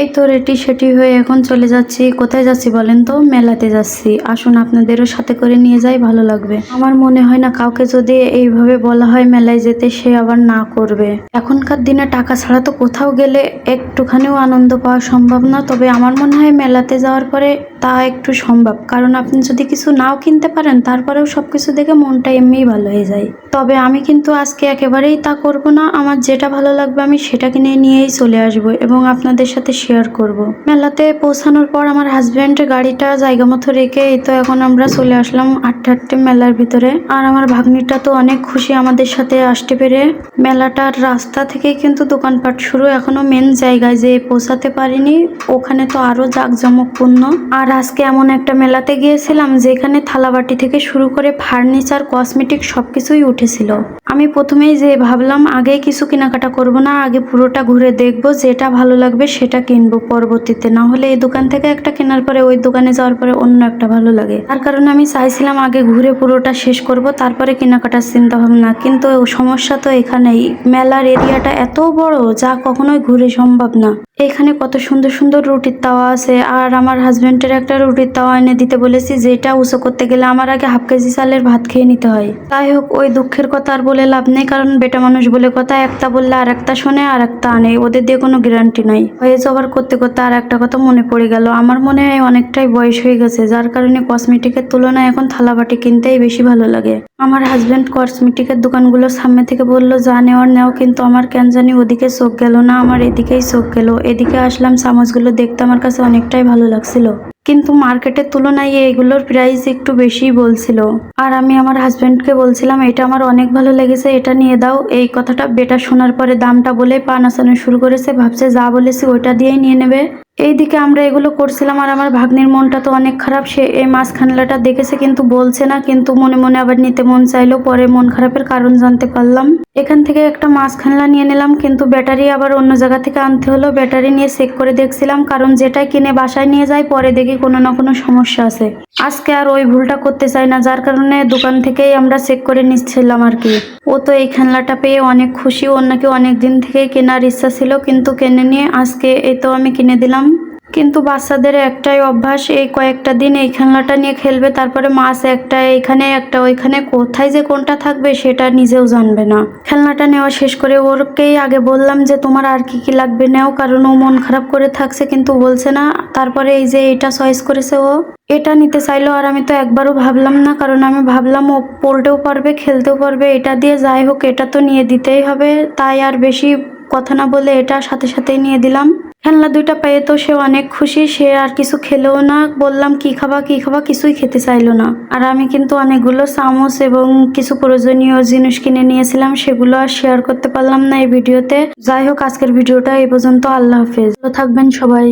এই তো রেডি সেটি হয়ে এখন চলে যাচ্ছি। কোথায় যাচ্ছি বলেন তো? মেলাতে যাচ্ছি। আসুন আপনাদেরও সাথে করে নিয়ে যাই, ভালো লাগবে। আমার মনে হয় না কাউকে যদি এইভাবে বলা হয় মেলায় যেতে, সে আবার না করবে। এখনকার দিনে টাকা ছাড়া তো কোথাও গেলে একটুখানিও আনন্দ পাওয়া সম্ভব না। তবে আমার মনে হয় মেলাতে যাওয়ার পরে তা একটু সম্ভব, কারণ আপনি যদি কিছু নাও কিনতে পারেন তারপরেও সবকিছু দেখে মনটা এমনিই ভালো হয়ে যায়। তবে আমি কিন্তু আজকে একেবারেই তা করব না। আমার যেটা ভালো লাগবে আমি সেটা কিনে নিয়েই চলে আসবো এবং আপনাদের সাথে শেয়ার করব। মেলাতে পৌঁছানোর পর আমার হাজব্যান্ড গাড়িটা জায়গা মতো রেখে এই তো এখন আমরা চলে আসলাম হাঁটতে হাঁটতে মেলার ভিতরে। আর আমার ভাগ্নিটা তো অনেক খুশি আমাদের সাথে আসতে পেরে। মেলাটার রাস্তা থেকেই কিন্তু দোকানপাট শুরু, এখনো মেন জায়গায় যে পৌঁছাতে পারিনি, ওখানে তো আরো জাঁকজমকপূর্ণ। আর আজকে এমন একটা মেলাতে গিয়েছিলাম যেখানে থালাবাটি থেকে শুরু করে ফার্নিচার, কসমেটিক সবকিছুই উঠেছিল। আমি প্রথমেই যে ভাবলাম আগে কিছু কেনাকাটা করব না, আগে পুরোটা ঘুরে দেখবো, যেটা ভালো লাগবে সেটা কিনবো পরবর্তীতে। না হলে এই দোকান থেকে একটা কেনার পরে ওই দোকানে যাওয়ার পরে অন্য একটা ভালো লাগে। তার কারণে আমি চাইছিলাম আগে ঘুরে পুরোটা শেষ করব, তারপরে কেনাকাটার চিন্তা ভাবনা। কিন্তু সমস্যা তো এখানেই, মেলার এরিয়াটা এত বড় যা কখনোই ঘুরে সম্ভব না। এখানে কত সুন্দর সুন্দর রুটির তাওয়া আছে, আর আমার হাজবেন্ডের একটা রুটির তাওয়া এনে দিতে বলেছি, যেটা উঁচু করতে গেলে আমার আগে হাফ কেজি চালের ভাত খেয়ে নিতে হয়। তাই হোক, ওই দুঃখের কথা আর বলে লাভ নেই, কারণ বেটা মানুষ বলে কথা, একটা বললে আর একটা শোনে আর একটা আনে, ওদের দিয়ে কোনো গ্যারান্টি নাই। হয়ে যাবার করতে করতে আর একটা কথা মনে পড়ে গেল। আমার মনে হয় অনেকটাই বয়স হয়ে গেছে, যার কারণে কসমেটিকের তুলনায় এখন থালাবাটি কিনতেই বেশি ভালো লাগে। আমার হাজবেন্ড কসমেটিকের দোকানগুলোর সামনে থেকে বললো যা নেওয়ার নেও, কিন্তু আমার কেন জানি ওদিকে চোখ গেল না, আমার এদিকেই চোখ গেল। এদিকে আসলাম, চামচগুলো দেখতে আমার কাছে অনেকটাই ভালো লাগছিল, কিন্তু মার্কেটের তুলনায় এইগুলোর প্রাইস একটু বেশি বলছিল। আর আমি আমার হাজবেন্ডকে বলছিলাম এটা আমার অনেক ভালো লেগেছে, এটা নিয়ে দাও। এই কথাটা বেটা শোনার পরে দামটা বলে পা নাচানো শুরু করেছে, ভাবছে যা বলেছি ওইটা দিয়েই নিয়ে নেবে। এইদিকে আমরা এগুলো করছিলাম আর আমার ভাগ্নির মনটা তো অনেক খারাপ। সে এই মাছ খানলাটা দেখেছে কিন্তু বলছে না, কিন্তু মনে মনে আবার নিতে মন চাইলো। পরে মন খারাপের কারণ জানতে পারলাম। এখান থেকে একটা মাছ খানলা নিয়ে নিলাম, কিন্তু ব্যাটারি আবার অন্য জায়গা থেকে আনতে হলো। ব্যাটারি নিয়ে চেক করে দেখছিলাম, কারণ যেটাই কিনে বাসায় নিয়ে যায় পরে দেখি কোনো না কোনো সমস্যা আছে। আজকে আর ওই ভুলটা করতে চাই না, যার কারণে দোকান থেকেই আমরা চেক করে নিচ্ছিলাম আর কি। ও তো এই খেলনাটা পেয়ে অনেক খুশি, ওর নাকি অনেক দিন থেকে কেনার ইচ্ছা ছিল কিন্তু কেনে নিয়ে আজকে এই তো আমি কিনে দিলাম। কিন্তু বাচ্চাদের একটাই অভ্যাস, এই কয়েকটা দিন এই খেলনাটা নিয়ে খেলবে, তারপরে মাছ একটা এইখানে একটা ওইখানে, কোথায় যে কোনটা থাকবে সেটা নিজেও জানবে না। খেলনাটা নেওয়া শেষ করে ওরকেই আগে বললাম যে তোমার আর কি কি লাগবে নেও, কারণ ও মন খারাপ করে থাকছে কিন্তু বলছে না। তারপরে এই যে এটা চয়েস করেছে, ও এটা নিতে চাইলো, আর আমি তো একবারও ভাবলাম না, কারণ আমি ভাবলাম ও পড়তেও পারবে খেলতেও পারবে এটা দিয়ে, যাই হোক এটা তো নিয়ে দিতেই হবে। তাই আর বেশি কথা না বলে এটা সাথে সাথেই নিয়ে দিলাম। খেলনা দুইটা পেয়ে তো সে অনেক খুশি, সে আর কিছু খেলেও না। বললাম কি খাবা কি খাবা, কিছুই খেতে চাইলো না। আর আমি কিন্তু অনেকগুলো চামচ এবং কিছু প্রয়োজনীয় জিনিস কিনে নিয়েছিলাম, সেগুলো আর শেয়ার করতে পারলাম না এই ভিডিওতে। যাই হোক, আজকের ভিডিওটা এই পর্যন্ত। আল্লাহ হাফেজ, ভালো থাকবেন সবাই।